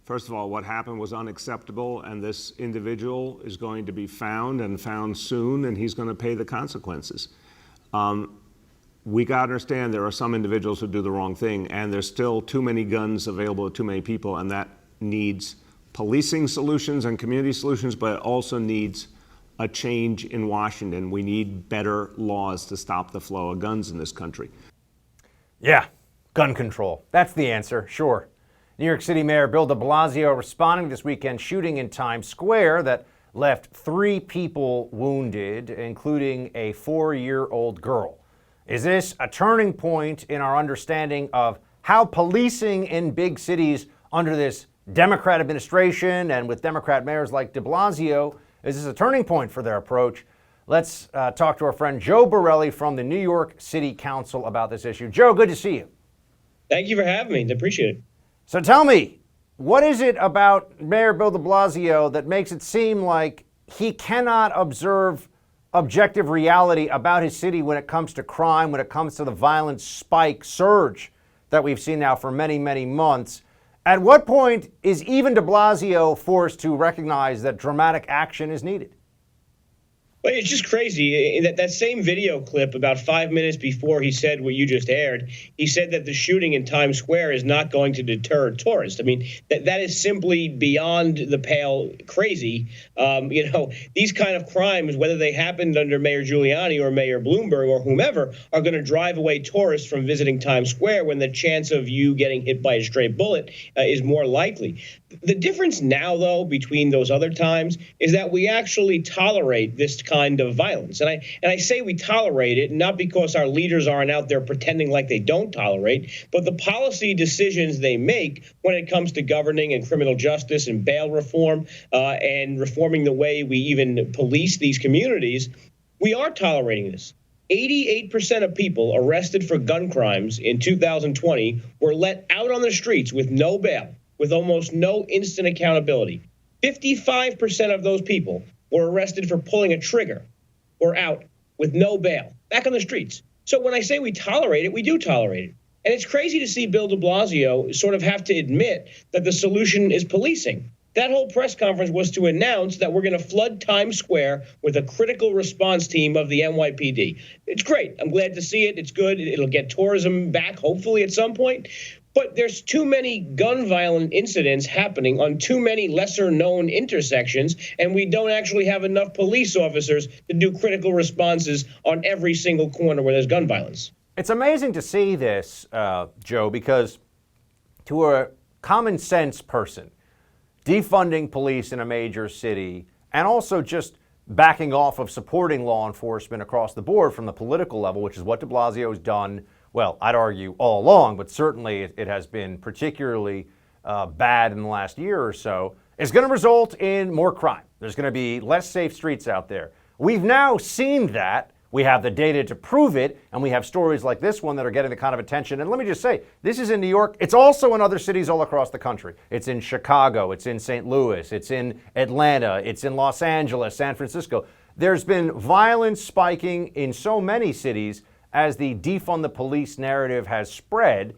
First of all, what happened was unacceptable, and this individual is going to be found and found soon, and he's going to pay the consequences. We got to understand there are some individuals who do the wrong thing, and there's still too many guns available to too many people, and that needs policing solutions and community solutions, but it also needs a change in Washington. We need better laws to stop the flow of guns in this country. Yeah, gun control. That's the answer, sure. New York City Mayor Bill de Blasio responding to this weekend shooting in Times Square that left 3 people wounded, including a 4-year-old girl. Is this a turning point in our understanding of how policing in big cities under this Democrat administration and with Democrat mayors like de Blasio, is this a turning point for their approach? Let's talk to our friend Joe Borelli from the New York City Council about this issue. Joe, good to see you. Thank you for having me. I appreciate it. So tell me, what is it about Mayor Bill de Blasio that makes it seem like he cannot observe objective reality about his city when it comes to crime, when it comes to the violent spike surge that we've seen now for many, many months? At what point is even de Blasio forced to recognize that dramatic action is needed? Well, it's just crazy. That same video clip about 5 minutes before he said what you just aired, he said that the shooting in Times Square is not going to deter tourists. I mean, that is simply beyond the pale crazy. These kind of crimes, whether they happened under Mayor Giuliani or Mayor Bloomberg or whomever, are going to drive away tourists from visiting Times Square when the chance of you getting hit by a stray bullet is more likely. The difference now, though, between those other times is that we actually tolerate this kind of violence. And I say we tolerate it not because our leaders aren't out there pretending like they don't tolerate, but the policy decisions they make when it comes to governing and criminal justice and bail reform and reforming the way we even police these communities, we are tolerating this. 88% of people arrested for gun crimes in 2020 were let out on the streets with no bail, with almost no instant accountability. 55% of those people were arrested for pulling a trigger or out with no bail, back on the streets. So when I say we tolerate it, we do tolerate it. And it's crazy to see Bill de Blasio sort of have to admit that the solution is policing. That whole press conference was to announce that we're going to flood Times Square with a critical response team of the NYPD. It's great. I'm glad to see it. It's good. It'll get tourism back, hopefully, at some point. But there's too many gun violent incidents happening on too many lesser known intersections, and we don't actually have enough police officers to do critical responses on every single corner where there's gun violence. It's amazing to see this, Joe, because to a common sense person, defunding police in a major city and also just backing off of supporting law enforcement across the board from the political level, which is what de Blasio has done, well, I'd argue all along, but certainly it has been particularly bad in the last year or so, is going to result in more crime. There's going to be less safe streets out there. We've now seen that. We have the data to prove it, and we have stories like this one that are getting the kind of attention. And let me just say, this is in New York. It's also in other cities all across the country. It's in Chicago. It's in St. Louis. It's in Atlanta. It's in Los Angeles, San Francisco. There's been violence spiking in so many cities as the defund the police narrative has spread.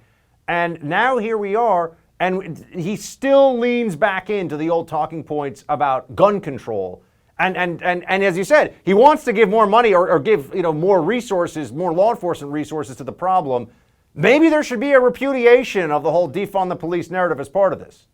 And now here we are, and he still leans back into the old talking points about gun control. And as you said, he wants to give more money or give more resources, more law enforcement resources to the problem. Maybe there should be a repudiation of the whole defund the police narrative as part of this.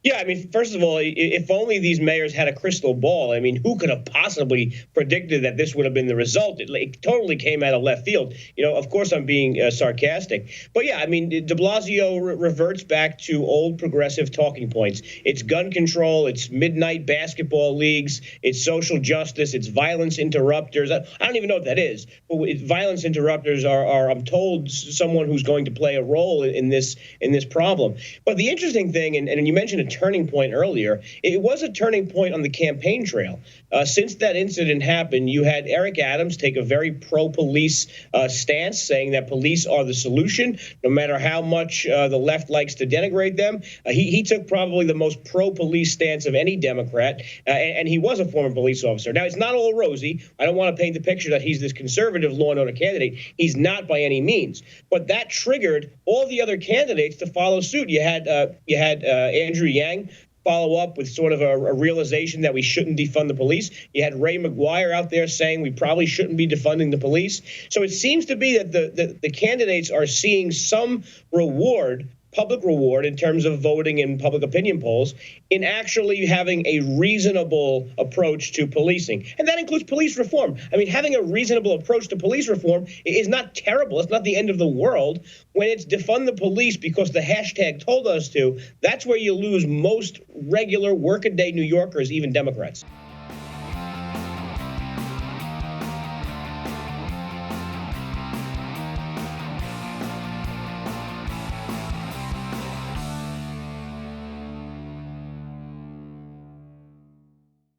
Yeah, I mean, first of all, if only these mayors had a crystal ball. I mean, who could have possibly predicted that this would have been the result? It totally came out of left field. Of course, I'm being sarcastic. But yeah, I mean, de Blasio reverts back to old progressive talking points. It's gun control. It's midnight basketball leagues. It's social justice. It's violence interrupters. I don't even know what that is. But violence interrupters are, I'm told, someone who's going to play a role in this problem. But the interesting thing, and you mentioned a turning point earlier. It was a turning point on the campaign trail. Since that incident happened, you had Eric Adams take a very pro-police stance, saying that police are the solution, no matter how much the left likes to denigrate them. He took probably the most pro-police stance of any Democrat, and he was a former police officer. Now, it's not all rosy. I don't want to paint the picture that he's this conservative law and order candidate. He's not by any means. But that triggered all the other candidates to follow suit. You had Andrew Yang follow up with sort of a realization that we shouldn't defund the police. You had Ray McGuire out there saying we probably shouldn't be defunding the police. So it seems to be that the candidates are seeing some reward, public reward, in terms of voting in public opinion polls, in actually having a reasonable approach to policing. And that includes police reform. I mean, having a reasonable approach to police reform is not terrible. It's not the end of the world. When it's defund the police because the hashtag told us to, that's where you lose most regular workaday New Yorkers, even Democrats.